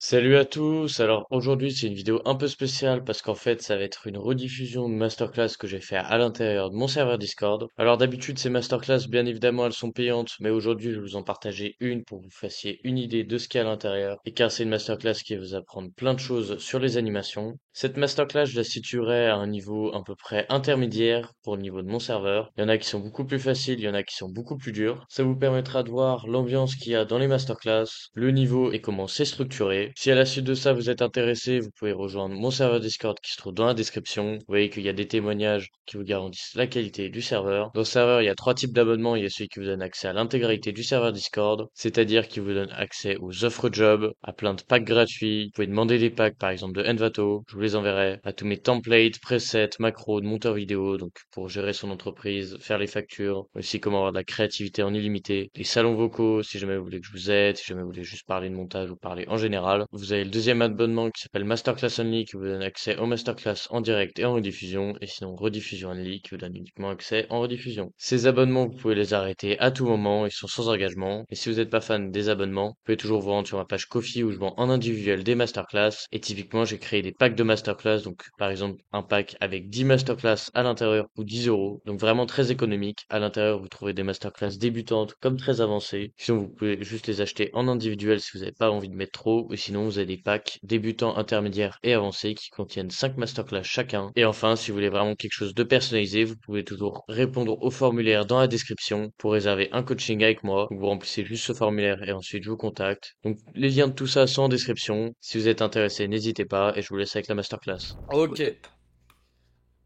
Salut à tous, alors aujourd'hui c'est une vidéo un peu spéciale parce qu'en fait ça va être une rediffusion de masterclass que j'ai fait à l'intérieur de mon serveur Discord. Alors d'habitude ces masterclass bien évidemment elles sont payantes mais aujourd'hui je vais vous en partager une pour que vous fassiez une idée de ce qu'il y a à l'intérieur et car c'est une masterclass qui va vous apprendre plein de choses sur les animations. Cette masterclass je la situerai à un niveau à peu près intermédiaire pour le niveau de mon serveur. Il y en a qui sont beaucoup plus faciles, il y en a qui sont beaucoup plus durs. Ça vous permettra de voir l'ambiance qu'il y a dans les masterclass, le niveau et comment c'est structuré. Si à la suite de ça vous êtes intéressé, vous pouvez rejoindre mon serveur Discord qui se trouve dans la description. Vous voyez qu'il y a des témoignages qui vous garantissent la qualité du serveur. Dans le serveur, il y a trois types d'abonnements. Il y a celui qui vous donne accès à l'intégralité du serveur Discord, c'est-à-dire qui vous donne accès aux offres jobs, à plein de packs gratuits. Vous pouvez demander des packs par exemple de Envato, je vous les enverrai, à tous mes templates, presets, macros de monteur vidéo, donc pour gérer son entreprise, faire les factures, aussi comment avoir de la créativité en illimité, les salons vocaux, si jamais vous voulez que je vous aide, si jamais vous voulez juste parler de montage ou parler en général. Vous avez le deuxième abonnement qui s'appelle Masterclass Only qui vous donne accès aux masterclass en direct et en rediffusion, et sinon Rediffusion Only qui vous donne uniquement accès en rediffusion. Ces abonnements, vous pouvez les arrêter à tout moment, ils sont sans engagement, et si vous n'êtes pas fan des abonnements, vous pouvez toujours vous rendre sur ma page Ko-fi où je vends en individuel des masterclass, et typiquement j'ai créé des packs de masterclass, donc par exemple un pack avec 10 masterclass à l'intérieur pour 10 €, donc vraiment très économique. À l'intérieur, vous trouvez des masterclass débutantes comme très avancées. Sinon, vous pouvez juste les acheter en individuel si vous n'avez pas envie de mettre trop, ou sinon vous avez des packs débutants, intermédiaires et avancés qui contiennent 5 masterclass chacun. Et enfin, si vous voulez vraiment quelque chose de personnalisé, vous pouvez toujours répondre au formulaire dans la description pour réserver un coaching avec moi. Vous remplissez juste ce formulaire et ensuite je vous contacte. Donc les liens de tout ça sont en description. Si vous êtes intéressé, n'hésitez pas et je vous laisse avec la masterclass. Au Ok, top.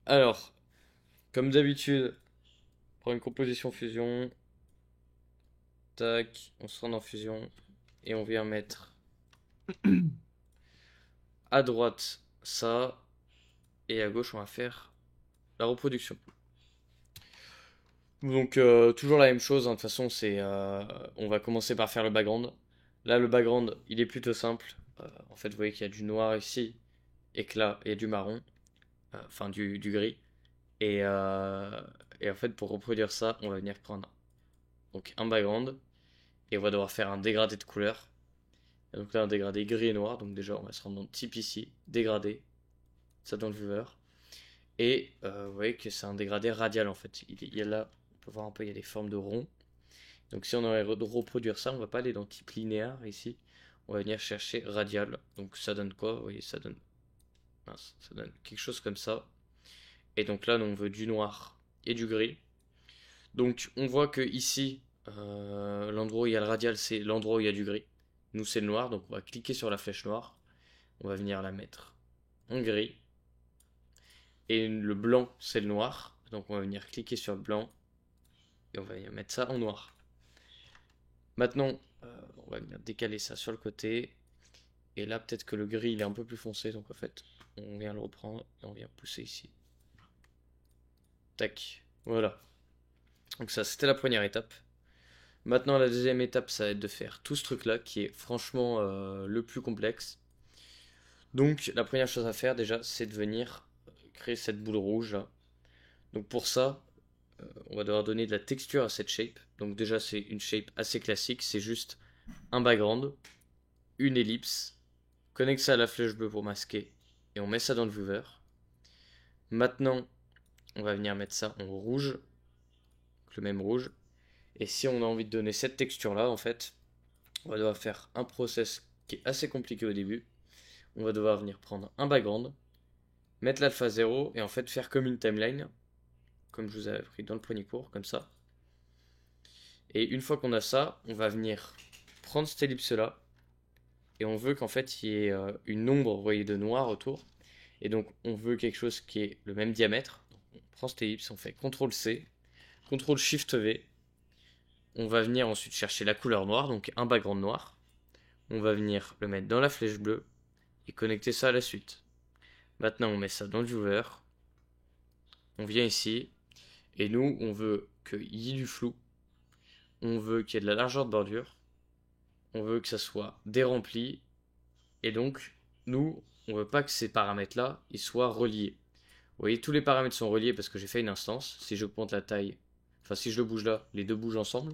Alors, comme d'habitude, prends une composition fusion. Tac, on se rend en fusion. Et on vient mettre à droite ça. Et à gauche, on va faire la reproduction. Donc, toujours la même chose, hein. De toute façon, on va commencer par faire le background. Là, le background, il est plutôt simple. En fait, vous voyez qu'il y a du noir ici. Et que là, il y a du marron. Enfin, du gris. Et, euh, et en fait, pour reproduire ça, on va venir prendre donc un background. Et on va devoir faire un dégradé de couleur. Et donc là, un dégradé gris et noir. Donc déjà, on va se rendre dans le type ici. Dégradé. Ça dans le viewer. Et vous voyez que c'est un dégradé radial en fait. Il y a là, on peut voir un peu, il y a des formes de ronds. Donc si on aurait de reproduire ça, on va pas aller dans type linéaire ici. On va venir chercher radial. Donc ça donne quoi? Vous voyez, ça donne, mince, ça donne quelque chose comme ça. Et donc là, on veut du noir et du gris. Donc on voit que ici, l'endroit où il y a le radial, c'est l'endroit où il y a du gris. Nous, c'est le noir, donc on va cliquer sur la flèche noire. On va venir la mettre en gris. Et le blanc, c'est le noir. Donc on va venir cliquer sur le blanc. Et on va venir mettre ça en noir. Maintenant, on va venir décaler ça sur le côté. Et là, peut-être que le gris, il est un peu plus foncé. Donc en fait, on vient le reprendre et on vient pousser ici. Tac. Voilà. Donc ça, c'était la première étape. Maintenant, la deuxième étape, ça va être de faire tout ce truc-là, qui est franchement le plus complexe. Donc, la première chose à faire déjà, c'est de venir créer cette boule rouge là. Donc pour ça, on va devoir donner de la texture à cette shape. Donc déjà, c'est une shape assez classique, c'est juste un background, une ellipse, connecte ça à la flèche bleue pour masquer, et on met ça dans le viewer. Maintenant, on va venir mettre ça en rouge, le même rouge. Et si on a envie de donner cette texture là, en fait, on va devoir faire un process qui est assez compliqué au début. On va devoir venir prendre un background, mettre l'alpha 0 et en fait faire comme une timeline, comme je vous avais appris dans le premier cours, comme ça. Et une fois qu'on a ça, on va venir prendre cette ellipse là et on veut qu'en fait il y ait une ombre, vous voyez, de noir autour. Et donc on veut quelque chose qui est le même diamètre. Donc, on prend cette ellipse, on fait CTRL C, CTRL SHIFT V. On va venir ensuite chercher la couleur noire, donc un background noir. On va venir le mettre dans la flèche bleue et connecter ça à la suite. Maintenant on met ça dans le viewer. On vient ici et nous on veut qu'il y ait du flou. On veut qu'il y ait de la largeur de bordure. On veut que ça soit dérempli. Et donc, nous, on veut pas que ces paramètres-là, ils soient reliés. Vous voyez, tous les paramètres sont reliés parce que j'ai fait une instance. Si j'augmente la taille, enfin si je le bouge là, les deux bougent ensemble.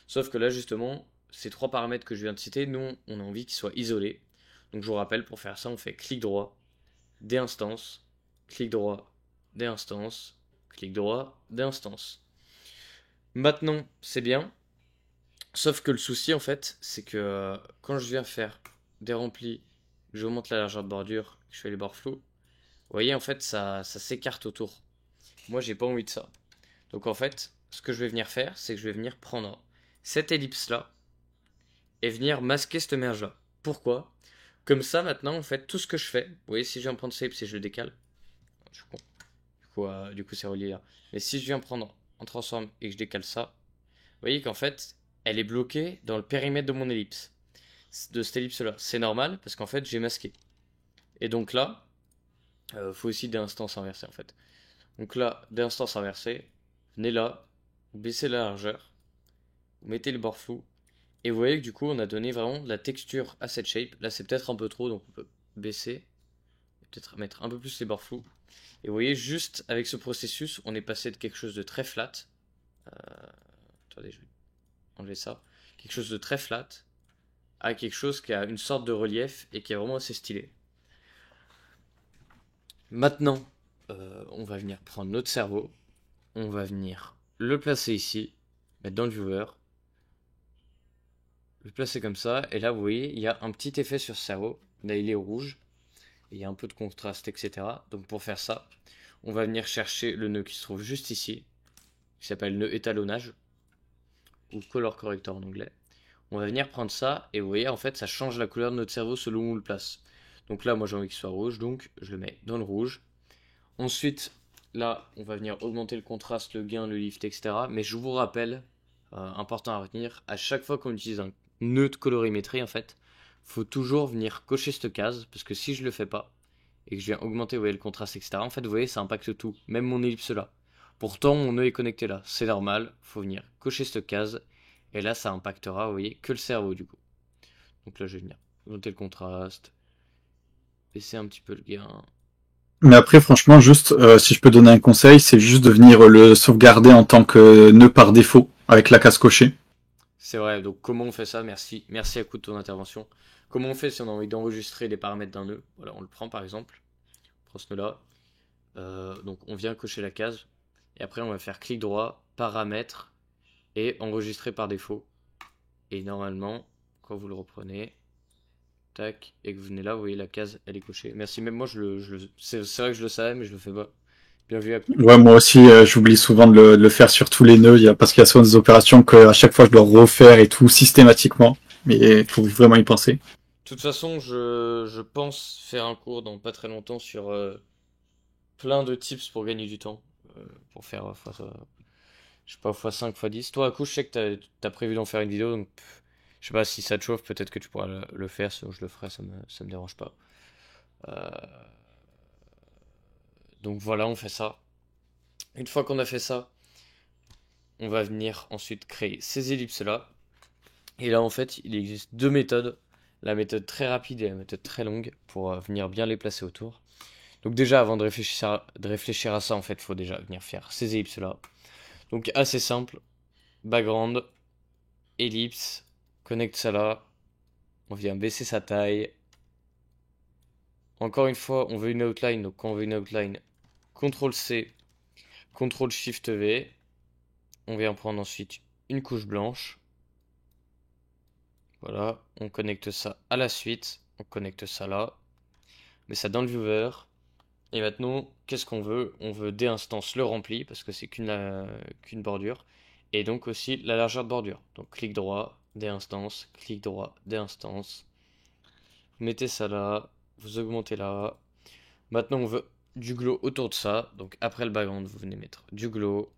Sauf que là, justement, ces trois paramètres que je viens de citer, nous, on a envie qu'ils soient isolés. Donc je vous rappelle, pour faire ça, on fait clic droit, déinstance, clic droit, déinstance, clic droit, déinstance. Maintenant, c'est bien, sauf que le souci, en fait, c'est que quand je viens faire des remplis, j'augmente la largeur de bordure, je fais les bords flous, vous voyez, en fait, ça s'écarte autour. Moi, j'ai pas envie de ça. Donc, en fait, ce que je vais venir faire, c'est que je vais venir prendre cette ellipse-là et venir masquer cette merge-là. Pourquoi? Comme ça, maintenant, en fait, tout ce que je fais, vous voyez, si je viens prendre ce ellipse et je le décale, je suis con. Du coup, c'est relié là. Mais si je viens prendre en transform et que je décale ça, vous voyez qu'en fait, elle est bloquée dans le périmètre de mon ellipse. De cette ellipse-là. C'est normal parce qu'en fait, j'ai masqué. Et donc là, faut aussi des instances inversées en fait. Donc là, des instances inversées, venez là, vous baissez la largeur, vous mettez le bord flou, et vous voyez que du coup, on a donné vraiment de la texture à cette shape. Là, c'est peut-être un peu trop, donc on peut baisser, peut-être mettre un peu plus les bords flous. Et vous voyez, juste avec ce processus, on est passé de quelque chose de très flat. Attendez, je vais enlever ça. Quelque chose de très flat à quelque chose qui a une sorte de relief et qui est vraiment assez stylé. Maintenant, on va venir prendre notre cerveau, on va venir le placer ici, mettre dans le viewer, le placer comme ça, et là vous voyez, il y a un petit effet sur ce cerveau, là il est rouge, et il y a un peu de contraste, etc. Donc pour faire ça, on va venir chercher le nœud qui se trouve juste ici, qui s'appelle nœud étalonnage, ou color corrector en anglais. On va venir prendre ça, et vous voyez, en fait, ça change la couleur de notre cerveau selon où on le place. Donc là, moi j'ai envie qu'il soit rouge, donc je le mets dans le rouge. Ensuite, là, on va venir augmenter le contraste, le gain, le lift, etc. Mais je vous rappelle, important à retenir, à chaque fois qu'on utilise un nœud de colorimétrie, en fait, faut toujours venir cocher cette case, parce que si je le fais pas, et que je viens augmenter, vous voyez, le contraste, etc., en fait, vous voyez, ça impacte tout, même mon ellipse là. Pourtant, mon nœud est connecté là, c'est normal, faut venir cocher cette case, et là, ça impactera, vous voyez, que le cerveau, du coup. Donc là, je vais venir augmenter le contraste, baisser un petit peu le gain. Mais après, franchement, juste, si je peux donner un conseil, c'est juste de venir le sauvegarder en tant que nœud par défaut, avec la case cochée. C'est vrai, donc comment on fait ça? Merci, merci à coup de ton intervention. Comment on fait si on a envie d'enregistrer les paramètres d'un nœud? Voilà, on le prend par exemple, on prend ce nœud-là. Donc on vient cocher la case, et après on va faire clic droit, paramètres, et enregistrer par défaut. Et normalement, quand vous le reprenez, tac, et que vous venez là, vous voyez la case, elle est cochée. Merci, même moi, c'est vrai que je le savais, mais je le fais pas. Bien vu à coup. Ouais, moi aussi, j'oublie souvent de le faire sur tous les nœuds, parce qu'il y a souvent des opérations que à chaque fois je dois refaire et tout systématiquement. Mais il faut vraiment y penser. De toute façon, je pense faire un cours dans pas très longtemps sur plein de tips pour gagner du temps. Pour faire je sais pas, x5, x10. Toi, à coup, je sais que t'as prévu d'en faire une vidéo, donc je sais pas si ça te chauffe, peut-être que tu pourras le faire, sinon je le ferai, ça me dérange pas. Euh, donc voilà, on fait ça. Une fois qu'on a fait ça, on va venir ensuite créer ces ellipses-là. Et là, en fait, il existe deux méthodes. La méthode très rapide et la méthode très longue pour venir bien les placer autour. Donc déjà, avant de réfléchir à ça, en fait, il faut déjà venir faire ces ellipses-là. Donc assez simple. Background, ellipse, connecte ça là. On vient baisser sa taille. Encore une fois, on veut une outline. Donc quand on veut une outline, CTRL C, CTRL SHIFT V. On vient prendre ensuite une couche blanche. Voilà, on connecte ça à la suite. On connecte ça là. On met ça dans le viewer. Et maintenant, qu'est-ce qu'on veut? On veut des instances le rempli, parce que c'est qu'une bordure. Et donc aussi la largeur de bordure. Donc clic droit, des instances, clic droit, des instances. Vous mettez ça là, vous augmentez là. Maintenant, on veut du glow autour de ça. Donc après le background, vous venez mettre du glow.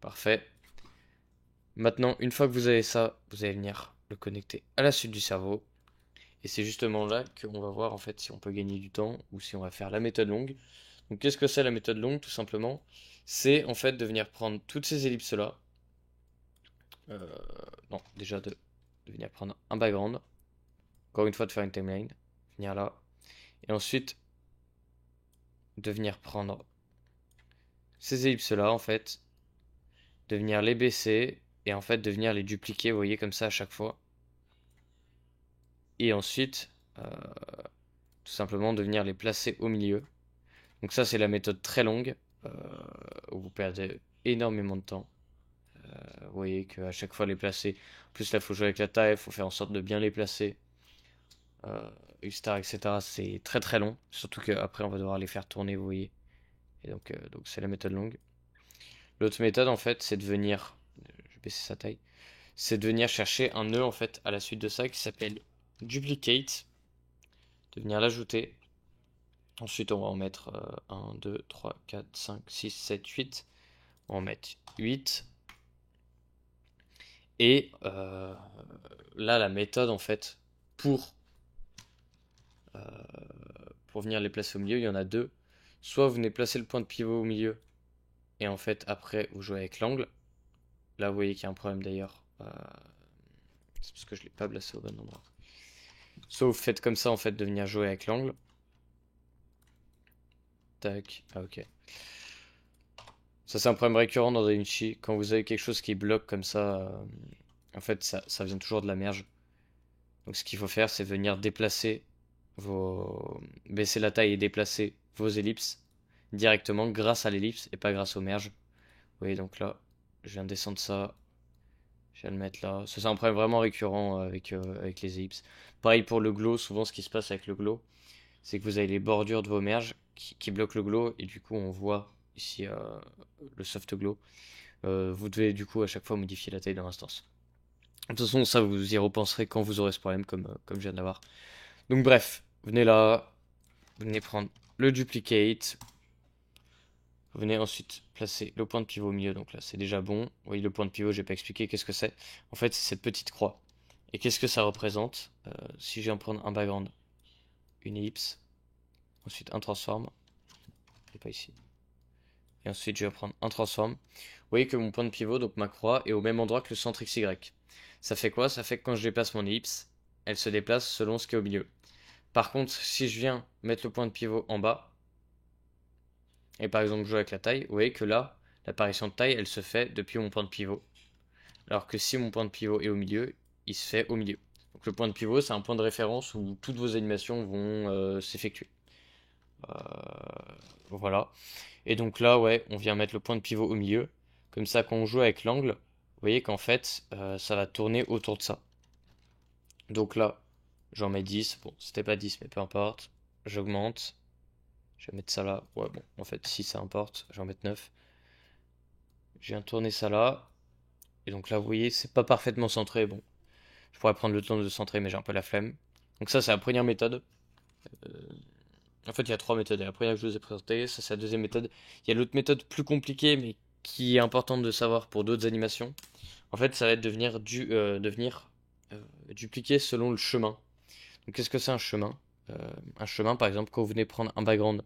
Parfait. Maintenant, une fois que vous avez ça, vous allez venir le connecter à la suite du cerveau. Et c'est justement là qu'on va voir en fait si on peut gagner du temps ou si on va faire la méthode longue. Donc qu'est-ce que c'est la méthode longue? Tout simplement, c'est en fait de venir prendre toutes ces ellipses là. Euh, non, déjà de venir prendre un background. Encore une fois de faire une timeline. Venir là. Et ensuite de venir prendre ces ellipses là en fait. De venir les baisser. Et en fait de venir les dupliquer, vous voyez comme ça à chaque fois. et ensuite tout simplement de venir les placer au milieu. Donc ça c'est la méthode très longue où vous perdez énormément de temps. Vous voyez qu'à chaque fois les placer, en plus là il faut jouer avec la taille, il faut faire en sorte de bien les placer, etc. C'est très très long, surtout qu'après on va devoir les faire tourner, vous voyez. Et donc c'est la méthode longue. L'autre méthode en fait c'est de venir, je vais baisser sa taille, c'est de venir chercher un nœud en fait à la suite de ça qui s'appelle duplicate, de venir l'ajouter. Ensuite on va en mettre 1, 2, 3, 4, 5, 6, 7, 8. On va en mettre 8. Et là la méthode en fait pour, euh, pour venir les placer au milieu, il y en a deux. Soit vous venez placer le point de pivot au milieu et en fait après vous jouez avec l'angle. Là vous voyez qu'il y a un problème d'ailleurs. C'est parce que je ne l'ai pas placé au bon endroit. Soit vous faites comme ça en fait de venir jouer avec l'angle. Tac, ah ok. Ça c'est un problème récurrent dans DaVinci. Quand vous avez quelque chose qui bloque comme ça, en fait ça vient toujours de la merge. Donc ce qu'il faut faire c'est venir déplacer baisser la taille et déplacer vos ellipses directement grâce à l'ellipse et pas grâce aux merges. Vous voyez donc là, je viens de descendre ça. Je viens de le mettre là. Ça c'est un problème vraiment récurrent avec les ellipses. Pareil pour le glow, souvent ce qui se passe avec le glow, c'est que vous avez les bordures de vos merges qui bloquent le glow et du coup on voit ici le soft glow. Vous devez du coup à chaque fois modifier la taille de l'instance. De toute façon ça vous y repenserez quand vous aurez ce problème comme je viens de l'avoir. Donc bref, venez là, venez prendre le duplicate, vous venez ensuite placer le point de pivot au milieu, donc là c'est déjà bon. Vous voyez le point de pivot, j'ai pas expliqué qu'est-ce que c'est. En fait c'est cette petite croix. Et qu'est-ce que ça représente? Si je viens prendre un background, une ellipse, ensuite un transform, et pas ici. Et ensuite je vais prendre un transform. Vous voyez que mon point de pivot, donc ma croix, est au même endroit que le centre XY. Ça fait quoi? Ça fait que quand je déplace mon ellipse, elle se déplace selon ce qui est au milieu. Par contre, si je viens mettre le point de pivot en bas, et par exemple jouer avec la taille, vous voyez que là, l'apparition de taille, elle se fait depuis mon point de pivot. Alors que si mon point de pivot est au milieu, il se fait au milieu. Donc le point de pivot, c'est un point de référence où toutes vos animations vont s'effectuer. Voilà. Et donc là, ouais, on vient mettre le point de pivot au milieu. Comme ça, quand on joue avec l'angle, vous voyez qu'en fait, ça va tourner autour de ça. Donc là, j'en mets 10. Bon, c'était pas 10, mais peu importe. J'augmente. Je vais mettre ça là. Ouais, bon, en fait, si ça importe, je vais en mettre 9. Je viens tourner ça là. Et donc là, vous voyez, c'est pas parfaitement centré. Bon, je pourrais prendre le temps de centrer, mais j'ai un peu la flemme. Donc ça, c'est la première méthode. En fait, il y a trois méthodes. La première que je vous ai présentée, ça c'est la deuxième méthode. Il y a l'autre méthode plus compliquée, mais qui est importante de savoir pour d'autres animations. En fait, ça va être de venir dupliquer selon le chemin. Donc, qu'est-ce que c'est un chemin? Un chemin, par exemple, quand vous venez prendre un background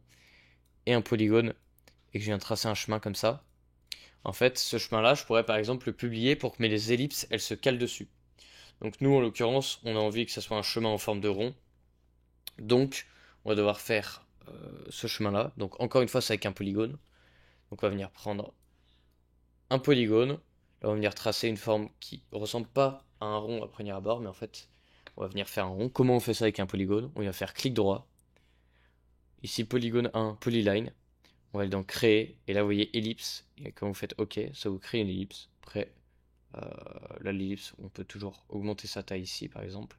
et un polygone, et que je viens tracer un chemin comme ça, en fait, ce chemin-là, je pourrais par exemple le publier pour que mes ellipses, elles se calent dessus. Donc nous, en l'occurrence, on a envie que ça soit un chemin en forme de rond. Donc, on va devoir faire ce chemin-là. Donc, encore une fois, c'est avec un polygone. Donc, on va venir prendre un polygone. Là, on va venir tracer une forme qui ne ressemble pas à un rond à premier abord, mais en fait, on va venir faire un rond. Comment on fait ça avec un polygone? On vient faire clic droit. Ici, polygone 1, polyline. On va aller dans créer. Et là, vous voyez ellipse. Et quand vous faites OK, ça vous crée une ellipse. Après, là, l'ellipse, on peut toujours augmenter sa taille ici, par exemple.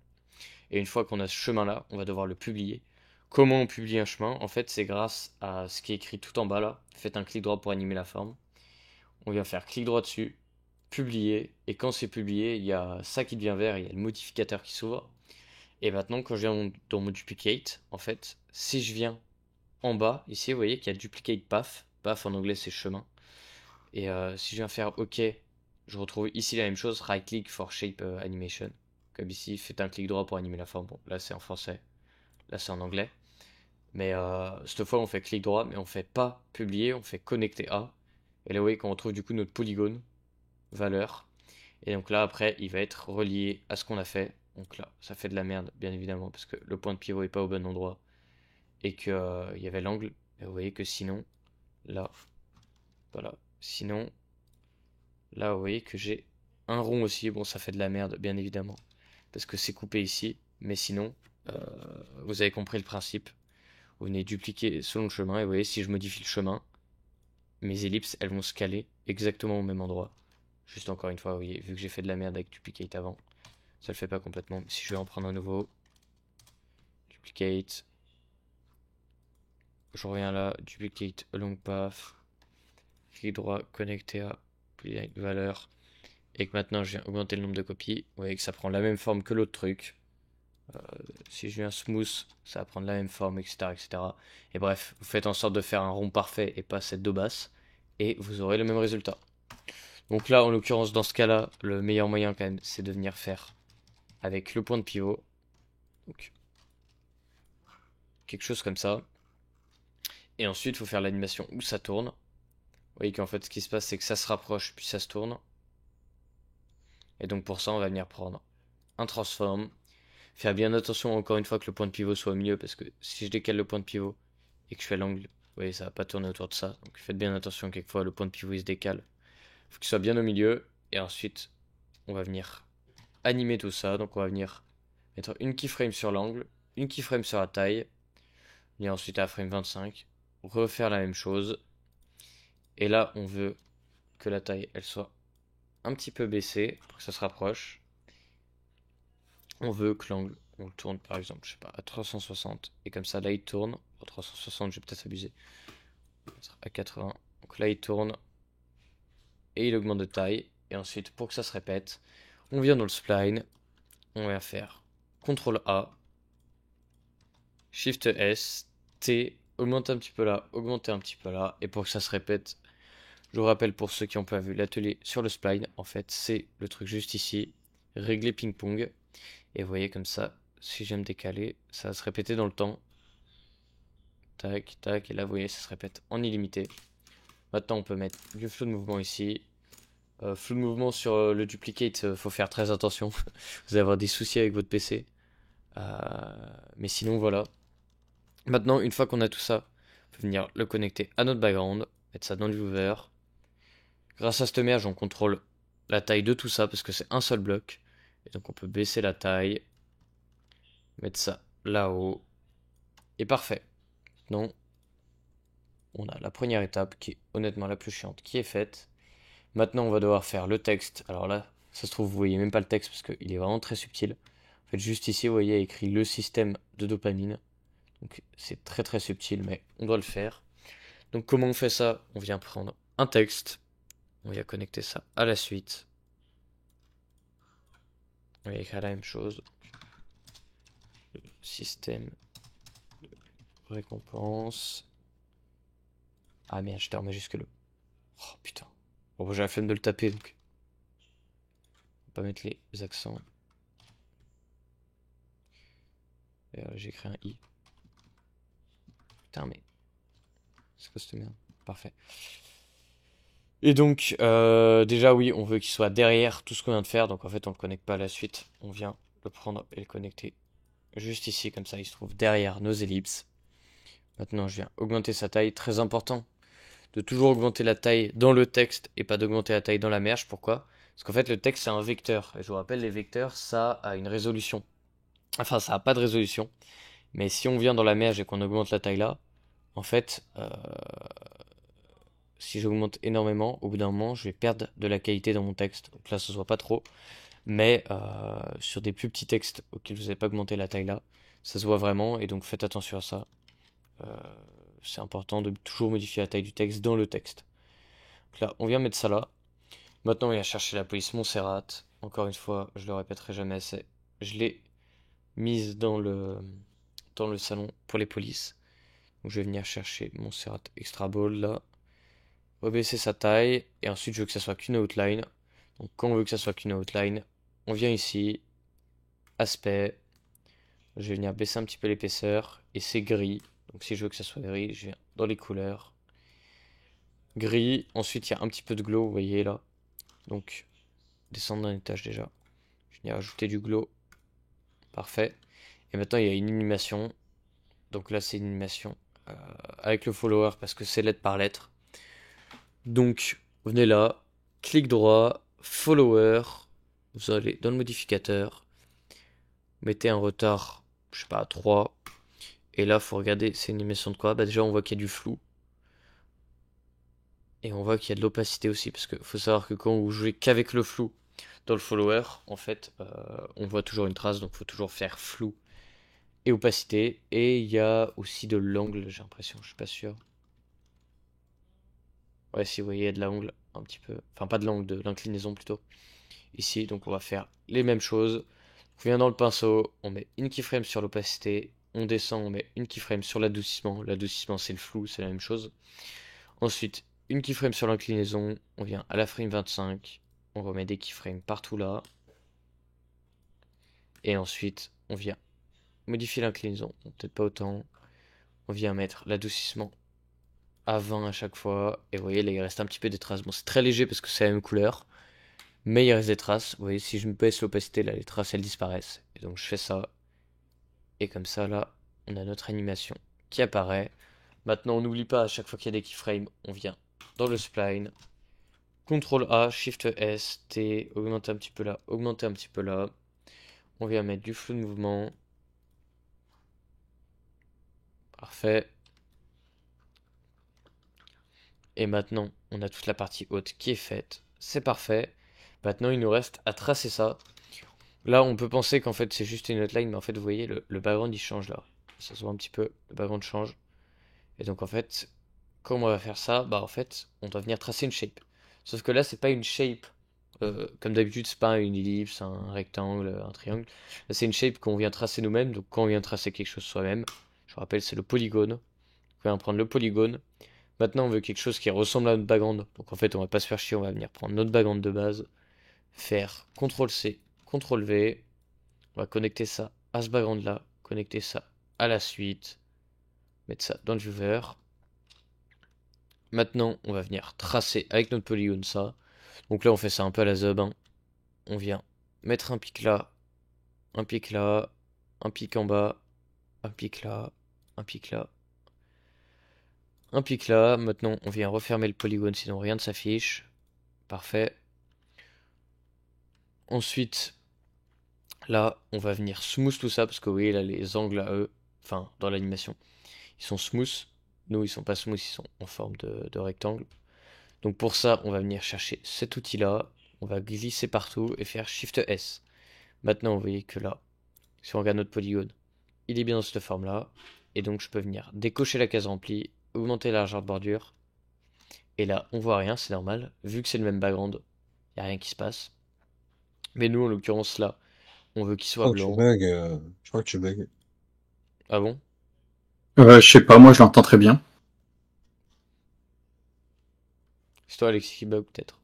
Et une fois qu'on a ce chemin-là, on va devoir le publier. Comment on publie un chemin? En fait, c'est grâce à ce qui est écrit tout en bas là. Faites un clic droit pour animer la forme. On vient faire clic droit dessus, publier, et quand c'est publié, il y a ça qui devient vert, il y a le modificateur qui s'ouvre. Et maintenant, quand je viens dans mon duplicate, en fait, si je viens en bas, ici, vous voyez qu'il y a duplicate path. Path en anglais, c'est chemin. Et si je viens faire OK, je retrouve ici la même chose, right click for shape animation. Comme ici, faites un clic droit pour animer la forme. Bon, là c'est en français, là c'est en anglais. Mais cette fois on fait clic droit, mais on fait pas publier, on fait connecter à. Et là vous voyez qu'on retrouve du coup notre polygone, valeur. Et donc là après il va être relié à ce qu'on a fait. Donc là ça fait de la merde bien évidemment parce que le point de pivot est pas au bon endroit. Et qu'il y avait l'angle. Et vous voyez que sinon, là, voilà. Sinon, là vous voyez que j'ai un rond aussi. Bon ça fait de la merde bien évidemment. Parce que c'est coupé ici. Mais sinon, euh, vous avez compris le principe. Vous venez dupliquer selon le chemin, et vous voyez, si je modifie le chemin, mes ellipses, elles vont se caler exactement au même endroit. Juste encore une fois, vous voyez, vu que j'ai fait de la merde avec duplicate avant, ça le fait pas complètement. Si je vais en prendre un nouveau, duplicate, je reviens là, duplicate along path, clic droit, connecter à valeur, et que maintenant je viens augmenter le nombre de copies, vous voyez que ça prend la même forme que l'autre truc. Si je viens smooth, ça va prendre la même forme, etc., etc. Et bref, vous faites en sorte de faire un rond parfait et pas cette daubasse, et vous aurez le même résultat. Donc là, en l'occurrence, dans ce cas-là, le meilleur moyen quand même, c'est de venir faire avec le point de pivot. Donc, quelque chose comme ça. Et ensuite, il faut faire l'animation où ça tourne. Vous voyez qu'en fait, ce qui se passe, c'est que ça se rapproche, puis ça se tourne. Et donc pour ça, on va venir prendre un transform. Faire bien attention, encore une fois, que le point de pivot soit au milieu, parce que si je décale le point de pivot et que je fais l'angle, vous voyez, ça va pas tourner autour de ça. Donc faites bien attention, quelquefois, le point de pivot, il se décale. Il faut qu'il soit bien au milieu. Et ensuite, on va venir animer tout ça. Donc on va venir mettre une keyframe sur l'angle, une keyframe sur la taille, et ensuite à la frame 25, refaire la même chose. Et là, on veut que la taille, elle soit un petit peu baissée pour que ça se rapproche. On veut que l'angle, on le tourne par exemple, je sais pas, à 360. Et comme ça, là, il tourne. À 360, je vais peut-être abuser. À 80. Donc là, il tourne. Et il augmente de taille. Et ensuite, pour que ça se répète, on vient dans le spline. On va faire CTRL A. Shift S. T. Augmenter un petit peu là. Augmenter un petit peu là. Et pour que ça se répète, je vous rappelle pour ceux qui n'ont pas vu l'atelier sur le spline, en fait, c'est le truc juste ici. Régler ping-pong. Et vous voyez comme ça, si j'aime décaler, ça va se répéter dans le temps. Tac, tac, et là vous voyez, ça se répète en illimité. Maintenant on peut mettre du flou de mouvement ici. Flou de mouvement sur le duplicate, faut faire très attention. Vous allez avoir des soucis avec votre PC. Mais sinon voilà. Maintenant, une fois qu'on a tout ça, on peut venir le connecter à notre background, mettre ça dans le viewer. Grâce à cette merge, on contrôle la taille de tout ça parce que c'est un seul bloc. Et donc on peut baisser la taille, mettre ça là-haut, et parfait. Maintenant, on a la première étape qui est honnêtement la plus chiante qui est faite. Maintenant, on va devoir faire le texte. Alors là, ça se trouve, vous voyez même pas le texte parce qu'il est vraiment très subtil. En fait, juste ici, vous voyez écrit le système de dopamine. Donc c'est très très subtil, mais on doit le faire. Donc comment on fait ça? On vient prendre un texte, on vient connecter ça à la suite. On va écrire la même chose. Le système de récompense. Ah merde, j'étais en majuscule. Oh putain. Bon, j'ai la flemme de le taper donc. On va pas mettre les accents. J'ai écrit un i. Putain, mais. C'est quoi cette merde? Parfait. Et donc, déjà, oui, on veut qu'il soit derrière tout ce qu'on vient de faire. Donc, en fait, on le connecte pas à la suite. On vient le prendre et le connecter juste ici. Comme ça, il se trouve derrière nos ellipses. Maintenant, je viens augmenter sa taille. Très important de toujours augmenter la taille dans le texte et pas d'augmenter la taille dans la merge. Pourquoi? Parce qu'en fait, le texte, c'est un vecteur. Et je vous rappelle, les vecteurs, ça a une résolution. Enfin, ça n'a pas de résolution. Mais si on vient dans la merge et qu'on augmente la taille là, en fait, si j'augmente énormément, au bout d'un moment, je vais perdre de la qualité dans mon texte. Donc là, ça se voit pas trop. Mais sur des plus petits textes auxquels vous n'avez pas augmenté la taille là, ça se voit vraiment. Et donc faites attention à ça. C'est important de toujours modifier la taille du texte dans le texte. Donc là, on vient mettre ça là. Maintenant, on vient chercher la police Montserrat. Encore une fois, je le répéterai jamais assez. Je l'ai mise dans le salon pour les polices. Donc je vais venir chercher Montserrat Extra Ball là. Rebaisser sa taille. Et ensuite, je veux que ça soit qu'une outline. Donc quand on veut que ça soit qu'une outline, on vient ici. Aspect. Je vais venir baisser un petit peu l'épaisseur. Et c'est gris. Donc si je veux que ça soit gris, je viens dans les couleurs. Gris. Ensuite, il y a un petit peu de glow, vous voyez là. Donc, descendre d'un étage déjà. Je viens ajouter du glow. Parfait. Et maintenant, il y a une animation. Donc là, c'est une animation avec le follower parce que c'est lettre par lettre. Donc, venez là, clic droit, follower. Vous allez dans le modificateur. mettez un retard, je sais pas, à 3. Et là, faut regarder, c'est une animation de quoi? Bah déjà, on voit qu'il y a du flou. Et on voit qu'il y a de l'opacité aussi, parce que faut savoir que quand vous jouez qu'avec le flou dans le follower, en fait, on voit toujours une trace, donc faut toujours faire flou et opacité. Et il y a aussi de l'angle, j'ai l'impression, je suis pas sûr. Ouais, si vous voyez, il y a de l'angle, un petit peu. Enfin, pas de l'angle, de l'inclinaison plutôt. Ici, donc on va faire les mêmes choses. On vient dans le pinceau, on met une keyframe sur l'opacité, on descend, on met une keyframe sur l'adoucissement. L'adoucissement, c'est le flou, c'est la même chose. Ensuite, une keyframe sur l'inclinaison, on vient à la frame 25, on remet des keyframes partout là. Et ensuite, on vient modifier l'inclinaison, peut-être pas autant. On vient mettre l'adoucissement à 20 à chaque fois. Et vous voyez, là, il reste un petit peu des traces. Bon, c'est très léger parce que c'est la même couleur. Mais il reste des traces. Vous voyez, si je me baisse l'opacité, là, les traces, elles disparaissent. Et donc, je fais ça. Et comme ça, là, on a notre animation qui apparaît. Maintenant, on n'oublie pas, à chaque fois qu'il y a des keyframes, on vient dans le spline. CTRL A, SHIFT S, T, augmenter un petit peu là, augmenter un petit peu là. On vient mettre du flou de mouvement. Parfait. Et maintenant, on a toute la partie haute qui est faite. C'est parfait. Maintenant, il nous reste à tracer ça. Là, on peut penser qu'en fait, c'est juste une outline, mais en fait, vous voyez, le background, il change là. Ça se voit un petit peu, le background change. Et donc, en fait, comment on va faire ça? Bah, en fait, on doit venir tracer une shape. Sauf que là, c'est pas une shape. Comme d'habitude, c'est pas une ellipse, un rectangle, un triangle. Là, c'est une shape qu'on vient tracer nous-mêmes. Donc, quand on vient tracer quelque chose soi-même, je vous rappelle, c'est le polygone. On vient prendre le polygone. Maintenant, on veut quelque chose qui ressemble à notre background. Donc, en fait, on va pas se faire chier. On va venir prendre notre background de base, faire CTRL-C, CTRL-V. On va connecter ça à ce background là, connecter ça à la suite, mettre ça dans le viewer. Maintenant, on va venir tracer avec notre polygone ça. Donc là, on fait ça un peu à la Zub, hein. On vient mettre un pic là, un pic là, un pic en bas, un pic là, un pic là, un pic là. Maintenant, on vient refermer le polygone sinon rien ne s'affiche. Parfait. Ensuite, là, on va venir smooth tout ça parce que vous voyez là, les angles à eux, enfin, dans l'animation, ils sont smooth. Nous, ils sont pas smooth, ils sont en forme de rectangle. Donc pour ça, on va venir chercher cet outil-là. On va glisser partout et faire Shift S. Maintenant, vous voyez que là, si on regarde notre polygone, il est bien dans cette forme-là. Et donc, je peux venir décocher la case remplie, augmenter la largeur de bordure. Et là, on voit rien, c'est normal. Vu que c'est le même background, il n'y a rien qui se passe. Mais nous, en l'occurrence, là, on veut qu'il Je soit crois que tu blanc. bugs. Je crois que tu bugs. Ah bon? Je sais pas, moi je l'entends très bien. C'est toi, Alexis, qui bug peut-être.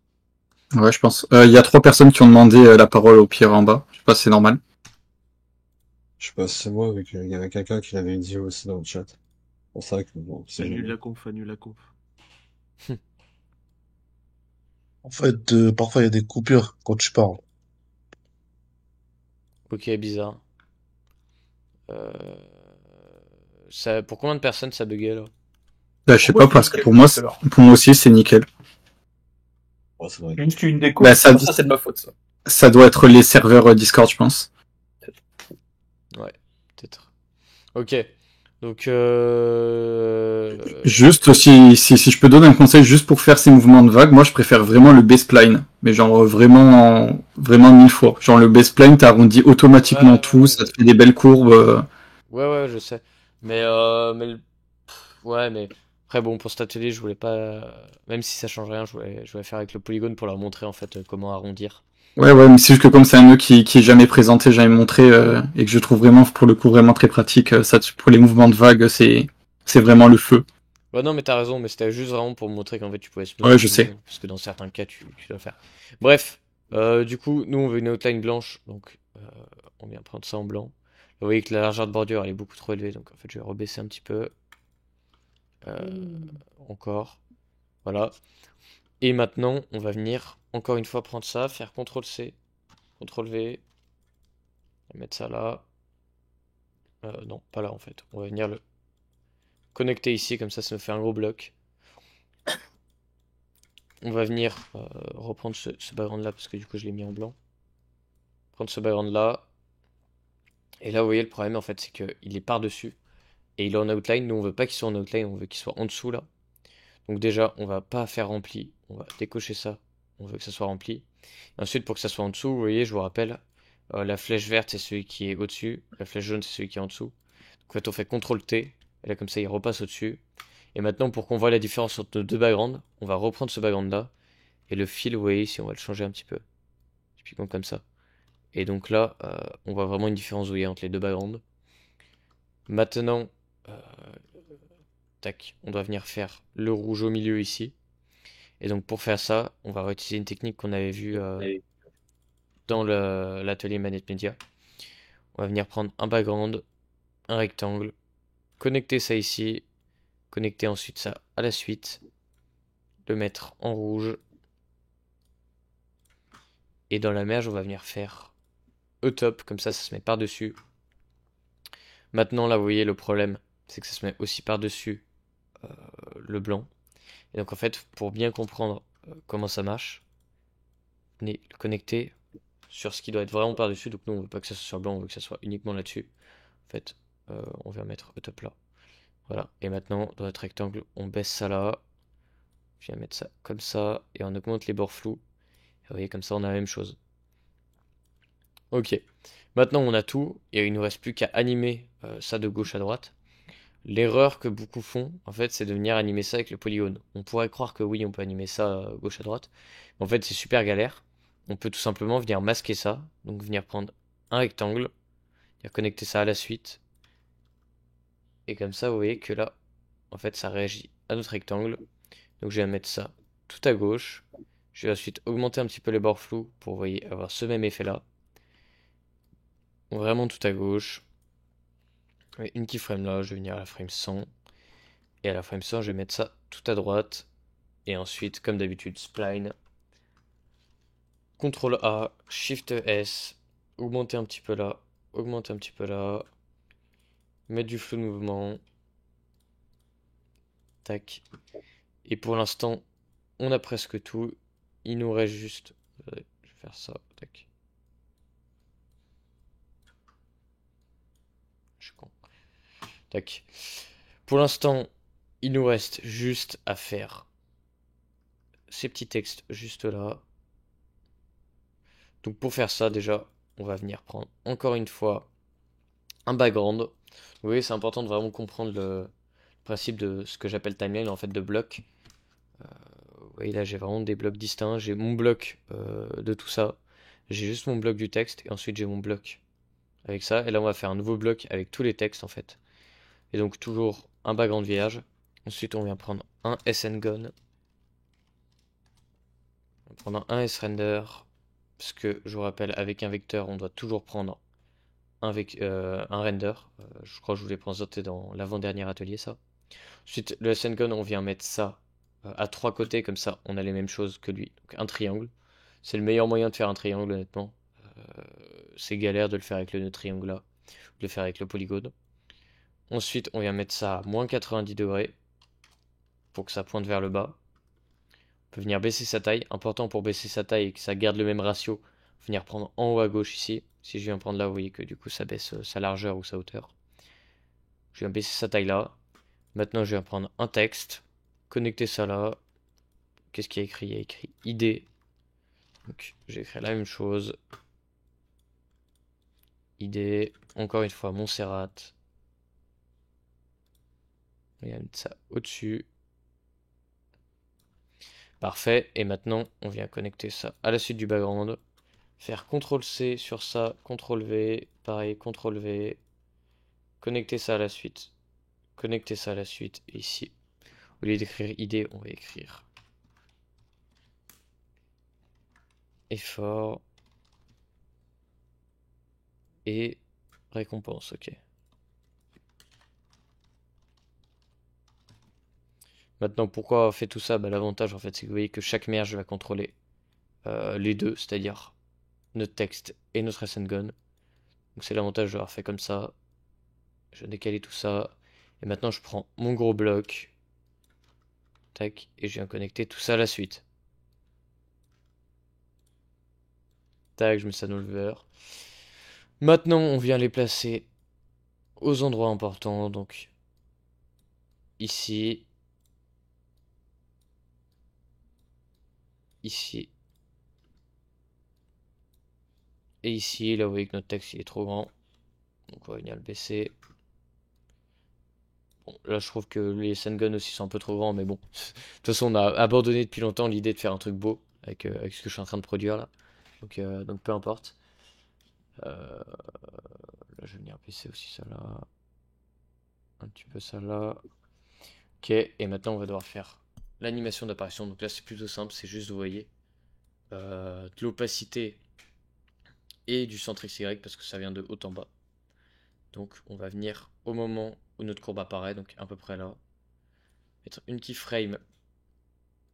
Ouais, je pense. Il y a 3 personnes qui ont demandé la parole au pire en bas. Je sais pas si c'est normal. Je sais pas si c'est moi, vu qu'il y avait quelqu'un qui l'avait dit aussi dans le chat. Pour ça que bon, c'est Annule gênant. la conf, annule la conf. En fait, parfois il y a des coupures quand tu parles. Ok, bizarre. Euh, pour combien de personnes ça buguait là? Bah, je sais Pour moi, pas, c'est parce que nickel pour depuis moi, tout à l'heure. pour moi aussi, c'est nickel. Ouais, c'est vrai. J'ai juste eu une déco. Bah, ça, Ça, c'est de ma faute, ça. ça doit être les serveurs Discord, je pense. Ouais, peut-être. Ok. Donc, Juste, si je peux donner un conseil juste pour faire ces mouvements de vague, moi je préfère vraiment le baseline. Mais genre vraiment, vraiment 1000 fois. Genre le baseline, t'arrondis automatiquement ouais, tout, ça te fait des belles courbes. ouais, je sais. Mais ouais, mais après, bon, pour cet atelier, je voulais pas. Même si ça change rien, je voulais faire avec le polygone pour leur montrer en fait comment arrondir. Ouais, mais c'est juste que comme c'est un nœud qui est jamais présenté, jamais montré, et que je trouve vraiment, pour le coup, vraiment très pratique, ça, pour les mouvements de vague, c'est vraiment le feu. Ouais, non, mais t'as raison, mais c'était juste vraiment pour montrer qu'en fait tu pouvais smooth Ouais, et je sais. tout, parce que dans certains cas tu dois faire. Bref, du coup, nous on veut une outline blanche, donc on vient prendre ça en blanc. Vous voyez que la largeur de bordure elle est beaucoup trop élevée, donc en fait je vais rebaisser un petit peu. Encore. Voilà. Et maintenant, on va venir encore une fois prendre ça, faire CTRL-C, CTRL-V, mettre ça là. Non, pas là en fait. On va venir le connecter ici, comme ça nous fait un gros bloc. On va venir reprendre ce background là, parce que du coup je l'ai mis en blanc. Prendre ce background là. Et là, vous voyez, le problème, en fait, c'est qu'il est par-dessus. Et il est en outline. Nous, on veut pas qu'il soit en outline, on veut qu'il soit en dessous, là. Donc déjà, on va pas faire rempli. On va décocher ça. On veut que ça soit rempli. Ensuite, pour que ça soit en dessous, vous voyez, je vous rappelle, la flèche verte, c'est celui qui est au-dessus. La flèche jaune, c'est celui qui est en dessous. Donc, en fait, on fait CTRL-T. Et là, comme ça, il repasse au-dessus. Et maintenant, pour qu'on voit la différence entre nos deux backgrounds, on va reprendre ce background-là. Et le fil, vous voyez ici, on va le changer un petit peu. Typiquement comme ça. Et donc là, on voit vraiment une différence, vous voyez, entre les deux backgrounds. Maintenant, euh, tac, on doit venir faire le rouge au milieu ici. Et donc pour faire ça, on va réutiliser une technique qu'on avait vue dans l'atelier Manette Media. On va venir prendre un background, un rectangle, connecter ça ici, connecter ensuite ça à la suite, le mettre en rouge. Et dans la merge, on va venir faire E-top, comme ça se met par-dessus. Maintenant là, vous voyez, le problème, c'est que ça se met aussi par-dessus le blanc. Et donc en fait, pour bien comprendre comment ça marche, venez le connecter sur ce qui doit être vraiment par-dessus. Donc nous, on veut pas que ça soit sur le blanc, on veut que ça soit uniquement là-dessus. En fait, on va mettre le top là. Voilà. Et maintenant, dans notre rectangle, on baisse ça là. Je viens mettre ça comme ça. Et on augmente les bords flous. Et vous voyez, comme ça, on a la même chose. Ok. Maintenant, on a tout. Et il ne nous reste plus qu'à animer ça de gauche à droite. L'erreur que beaucoup font, en fait, c'est de venir animer ça avec le polygone. On pourrait croire que oui, on peut animer ça gauche à droite. Mais en fait, c'est super galère. On peut tout simplement venir masquer ça. Donc venir prendre un rectangle, venir connecter ça à la suite. Et comme ça, vous voyez que là, en fait, ça réagit à notre rectangle. Donc je vais mettre ça tout à gauche. Je vais ensuite augmenter un petit peu les bords flous pour, vous voyez, avoir ce même effet là. Vraiment tout à gauche. Et une keyframe là, je vais venir à la frame 100. Et à la frame 100, je vais mettre ça tout à droite. Et ensuite, comme d'habitude, spline. CTRL A, Shift S, augmenter un petit peu là, augmenter un petit peu là, mettre du flou de mouvement, tac. Et pour l'instant, on a presque tout. Il nous reste juste, je vais faire ça, tac. Je suis con. Tac. Pour l'instant, il nous reste juste à faire ces petits textes juste là. Donc pour faire ça, déjà, on va venir prendre encore une fois un background. Vous voyez, c'est important de vraiment comprendre le principe de ce que j'appelle timeline, en fait, de blocs. Vous voyez, là, j'ai vraiment des blocs distincts. J'ai mon bloc de tout ça. J'ai juste mon bloc du texte. Et ensuite, j'ai mon bloc avec ça. Et là, on va faire un nouveau bloc avec tous les textes, en fait. Et donc, toujours un background vierge. Ensuite, on vient prendre un SNGone. On va prendre un SRender. Parce que, je vous rappelle, avec un vecteur, on doit toujours prendre un render. Je crois que je vous l'ai présenté dans l'avant-dernier atelier, ça. Ensuite, le SNGone, on vient mettre ça à trois côtés, comme ça, on a les mêmes choses que lui. Donc, un triangle. C'est le meilleur moyen de faire un triangle, honnêtement. C'est galère de le faire avec le triangle là, de le faire avec le polygone. Ensuite, on vient mettre ça à moins 90 degrés pour que ça pointe vers le bas. On peut venir baisser sa taille. Important pour baisser sa taille et que ça garde le même ratio. Venir prendre en haut à gauche ici. Si je viens prendre là, vous voyez que du coup ça baisse sa largeur ou sa hauteur. Je viens baisser sa taille là. Maintenant, je viens prendre un texte, connecter ça là. Qu'est-ce qu'il y a écrit? Il y a écrit ID. Donc, j'ai écrit la même chose. ID. Encore une fois, Montserrat. On va mettre ça au-dessus. Parfait. Et maintenant, on vient connecter ça à la suite du background. Faire CTRL-C sur ça, CTRL-V. Pareil, CTRL-V. Connecter ça à la suite. Connecter ça à la suite. Et ici, au lieu d'écrire ID, on va écrire effort et récompense. Ok. Maintenant, pourquoi avoir fait tout ça? Bah, l'avantage, en fait, c'est que vous voyez que chaque merge va contrôler les deux, c'est-à-dire notre texte et notre SNGone. Donc c'est l'avantage d'avoir fait comme ça. Je décale tout ça. Et maintenant, je prends mon gros bloc. Tac. Et je viens connecter tout ça à la suite. Tac, je mets ça dans le vert. Maintenant, on vient les placer aux endroits importants. Donc, ici, ici, et ici. Là, vous voyez que notre texte il est trop grand. Donc, on va venir le baisser. Bon, là, je trouve que les Sengun aussi sont un peu trop grands, mais bon. De toute façon, on a abandonné depuis longtemps l'idée de faire un truc beau avec ce que je suis en train de produire là. Donc peu importe. Euh, Là, je vais venir baisser aussi ça là. Un petit peu ça là. Ok, et maintenant, on va devoir faire l'animation d'apparition. Donc là, c'est plutôt simple, c'est juste, vous voyez, de l'opacité et du centre XY parce que ça vient de haut en bas. Donc, on va venir au moment où notre courbe apparaît, donc à peu près là, mettre une keyframe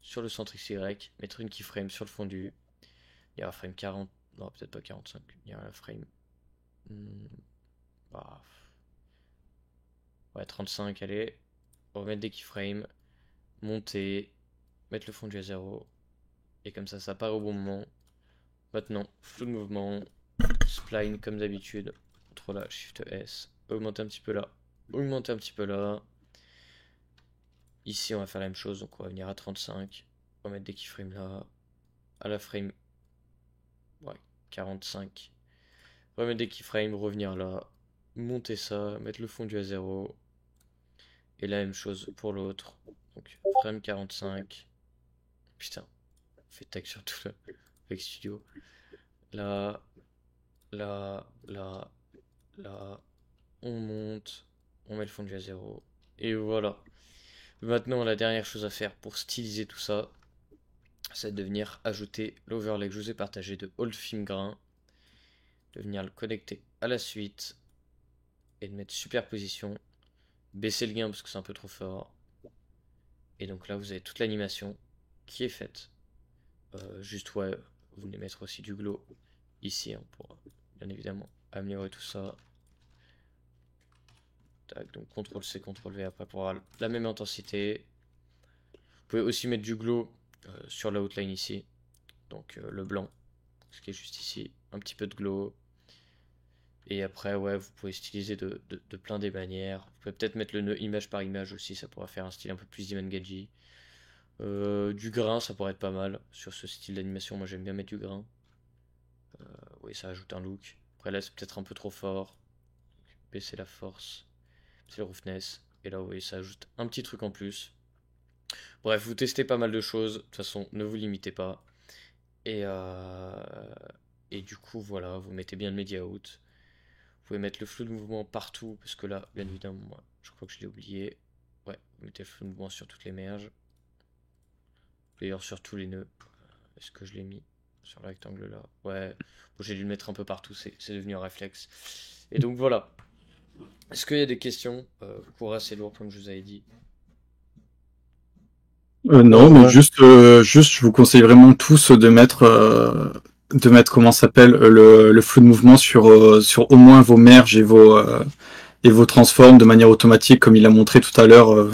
sur le centre XY, mettre une keyframe sur le fondu. Il y aura frame 40, non, peut-être pas 45, il y aura la frame. Bah, ouais, 35, allez. Remettre des keyframes, monter, mettre le fondu à 0. Et comme ça part au bon moment. Maintenant, flou de mouvement, spline comme d'habitude. CTRL A, SHIFT S. Augmenter un petit peu là. Augmenter un petit peu là. Ici, on va faire la même chose. Donc, on va venir à 35. On va mettre des keyframes là. À la frame, ouais, 45. Remettre des keyframes, revenir là. Monter ça, mettre le fondu à 0. Et la même chose pour l'autre. Donc, frame 45. Putain, on fait tag sur tout là. Avec Studio. Là, là, là, là. On monte. On met le fondu à 0. Et voilà. Maintenant, la dernière chose à faire pour styliser tout ça, c'est de venir ajouter l'overlay que je vous ai partagé de Old Film Grain, de venir le connecter à la suite et de mettre superposition, baisser le gain parce que c'est un peu trop fort. Et donc là, vous avez toute l'animation qui est faite. Juste, ouais, vous venez mettre aussi du glow ici hein, pour bien évidemment améliorer tout ça. Tac, donc CTRL C, CTRL V après pour avoir la même intensité. Vous pouvez aussi mettre du glow sur la outline ici, donc le blanc, ce qui est juste ici, un petit peu de glow. Et après, ouais, vous pouvez styliser de plein des manières. Vous pouvez peut-être mettre le nœud image par image aussi, ça pourrait faire un style un peu plus Dimengaji. Du grain, ça pourrait être pas mal sur ce style d'animation. Moi, j'aime bien mettre du grain. Oui, ça ajoute un look. Après, là, c'est peut-être un peu trop fort. Baisser la force, baisser le roughness. Et là, oui, ça ajoute un petit truc en plus. Bref, vous testez pas mal de choses. De toute façon, ne vous limitez pas. Et, euh, et du coup, voilà, vous mettez bien le media out. Vous pouvez mettre le flou de mouvement partout, parce que là, bien évidemment, moi, je crois que je l'ai oublié. Ouais, vous mettez le flou de mouvement sur toutes les merges. D'ailleurs, sur tous les nœuds. Est-ce que je l'ai mis sur le rectangle là? Ouais, bon, j'ai dû le mettre un peu partout, c'est devenu un réflexe. Et donc voilà. Est-ce qu'il y a des questions? Cours assez lourd, comme je vous avais dit. Non, mais Ouais. juste, je vous conseille vraiment tous de mettre comment ça s'appelle le flou de mouvement sur au moins vos merges et vos transforms de manière automatique, comme il a montré tout à l'heure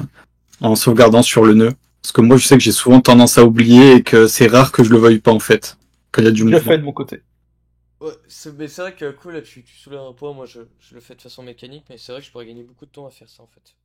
en sauvegardant sur le nœud. Parce que moi, je sais que j'ai souvent tendance à oublier et que c'est rare que je le veuille pas en fait, quand il y a du Je le mouvement. fais de mon côté. Ouais, mais c'est vrai que cool, là, tu soulèves un point. Moi, je le fais de façon mécanique, mais c'est vrai que je pourrais gagner beaucoup de temps à faire ça en fait.